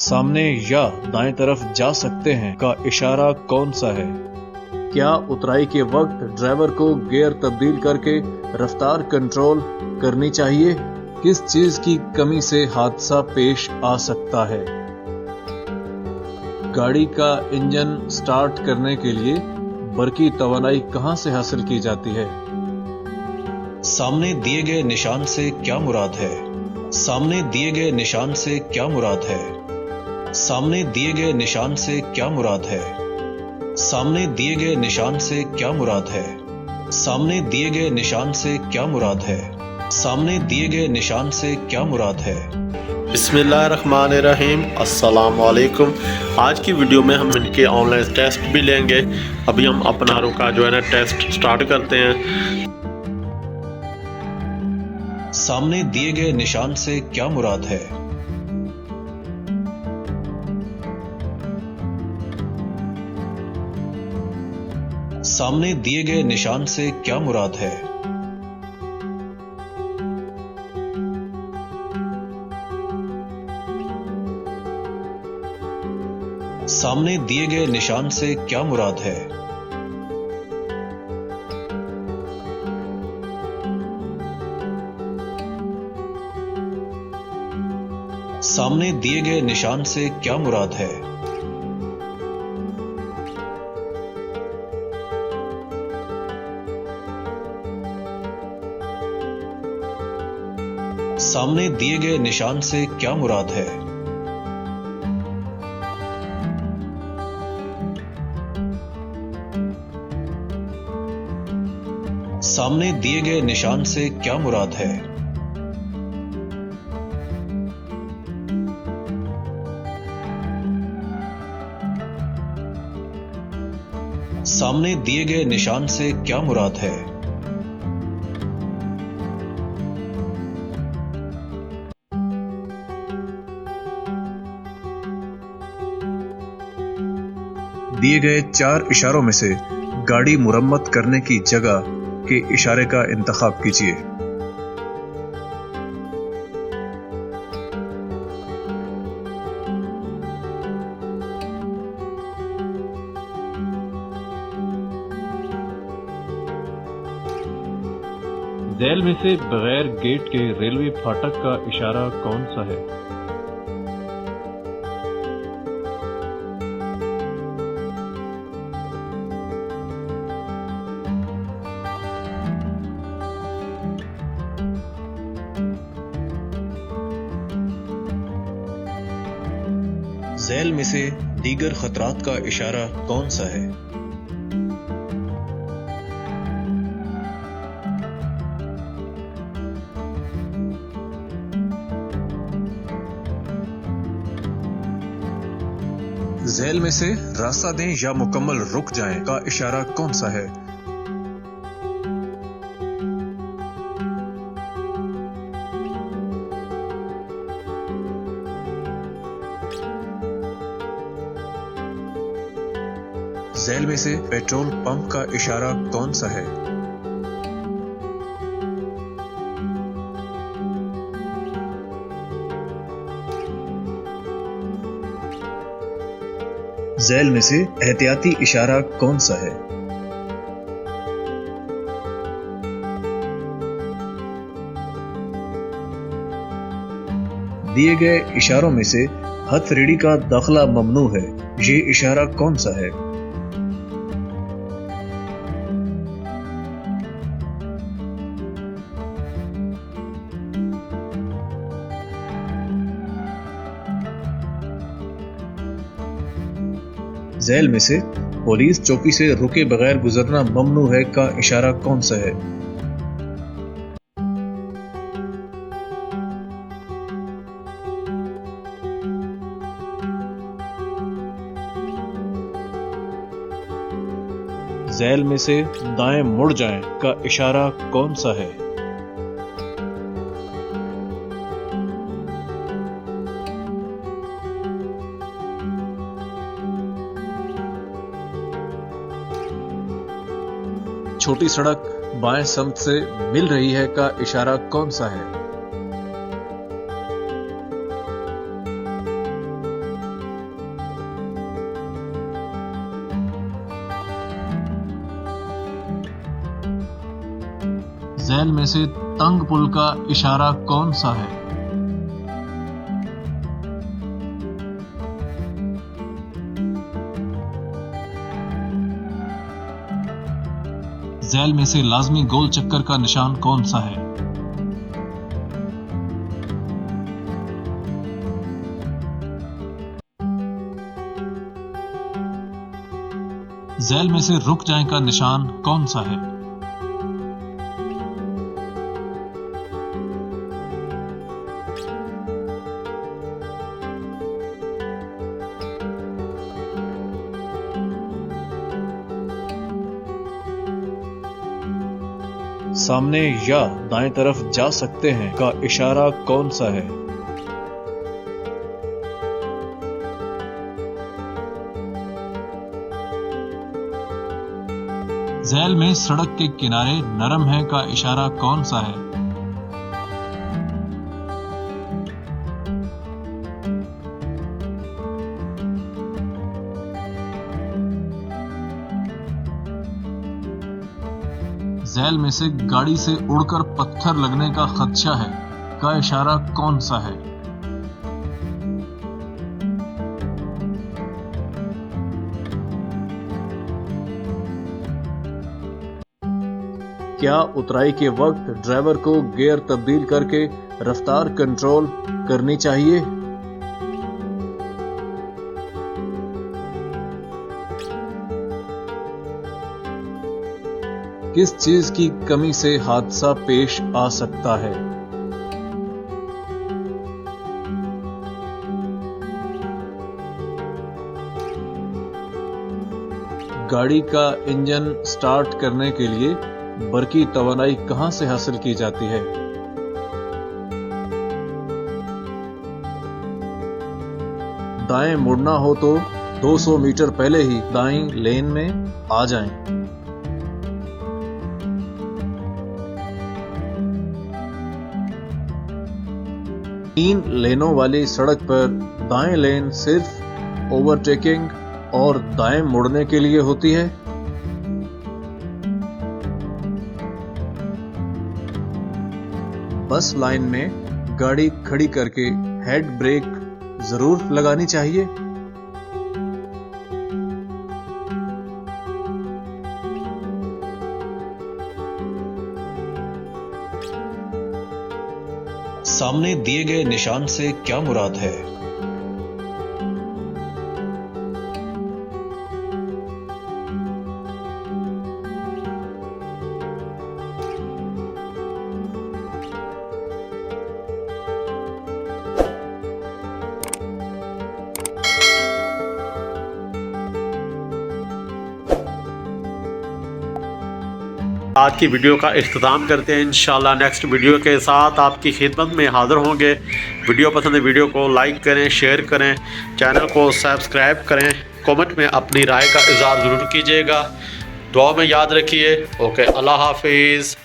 सामने या दाएं तरफ जा सकते हैं का इशारा कौन सा है? क्या उतराई के वक्त ड्राइवर को गियर तब्दील करके रफ्तार कंट्रोल करनी चाहिए? किस चीज की कमी से हादसा पेश आ सकता है? गाड़ी का इंजन स्टार्ट करने के लिए बरकी तवानाई कहां से हासिल की जाती है? सामने दिए गए निशान से क्या मुराद है? सामने दिए गए निशान से क्या मुराद है? सामने दिए गए निशान से क्या मुराद है? सामने दिए गए निशान से क्या मुराद है? सामने दिए गए निशान से क्या मुराद है? सामने दिए गए निशान से क्या मुराद है? बिस्मिल्लाहिर्रहमानिर्रहीम, अस्सलाम वालेकुम। आज की वीडियो में हम इनके ऑनलाइन टेस्ट भी लेंगे। अभी हम अपना रुका जो है ना टेस्ट स्टार्ट करते हैं। सामने दिए गए निशान से क्या मुराद है? सामने दिए गए निशान से क्या मुराद है? सामने दिए गए निशान से क्या मुराद है? सामने दिए गए निशान से क्या मुराद है? सामने दिए गए निशान से क्या मुराद है? सामने दिए गए निशान से क्या मुराद है? सामने दिए गए निशान से क्या मुराद है? दिए गए 4 इशारों में से गाड़ी मुरम्मत करने की जगह के इशारे का इंतखाब कीजिए। झैल में से बगैर गेट के रेलवे फाटक का इशारा कौन सा है? झैल में से दीगर खतरात का इशारा कौन सा है? झैल में से रास्ता दें या मुकम्मल रुक जाएं का इशारा कौन सा है? झैल में से पेट्रोल पंप का इशारा कौन सा है? झैल में से एहतियाती इशारा कौन सा है? दिए गए इशारों में से हथरेड़ी का दाखिला ममनू है, ये इशारा कौन सा है? झैल में से पुलिस चौकी से रुके बगैर गुजरना ममनू है का इशारा कौन सा है? झैल में से दाएं मुड़ जाएं का इशारा कौन सा है? छोटी सड़क बाएं सम्त से मिल रही है का इशारा कौन सा है? झैल में से तंग पुल का इशारा कौन सा है? झैल में से लाजमी गोल चक्कर का निशान कौन सा है? झैल में से रुक जाए का निशान कौन सा है? सामने या दाएं तरफ जा सकते हैं का इशारा कौन सा है? झैल में सड़क के किनारे नरम है का इशारा कौन सा है? झैल में से गाड़ी से उड़कर पत्थर लगने का खदशा है का इशारा कौन सा है? क्या उतराई के वक्त ड्राइवर को गियर तब्दील करके रफ्तार कंट्रोल करनी चाहिए? किस चीज की कमी से हादसा पेश आ सकता है? गाड़ी का इंजन स्टार्ट करने के लिए बरकी तवानाई कहां से हासिल की जाती है? दाएं मुड़ना हो तो 200 मीटर पहले ही दाईं लेन में आ जाएं। तीन लेनों वाली सड़क पर दाएं लेन सिर्फ ओवरटेकिंग और दाएं मुड़ने के लिए होती है। बस लाइन में गाड़ी खड़ी करके हेड ब्रेक जरूर लगानी चाहिए। सामने दिए गए निशान से क्या मुराद है? आज की वीडियो का इख्तिताम करते हैं। इंशाल्लाह नेक्स्ट वीडियो के साथ आपकी खिदमत में हाज़िर होंगे। वीडियो पसंद है वीडियो को लाइक करें, शेयर करें, चैनल को सब्सक्राइब करें, कमेंट में अपनी राय का इज़हार ज़रूर कीजिएगा। दुआ में याद रखिए। ओके, अल्लाह हाफिज़।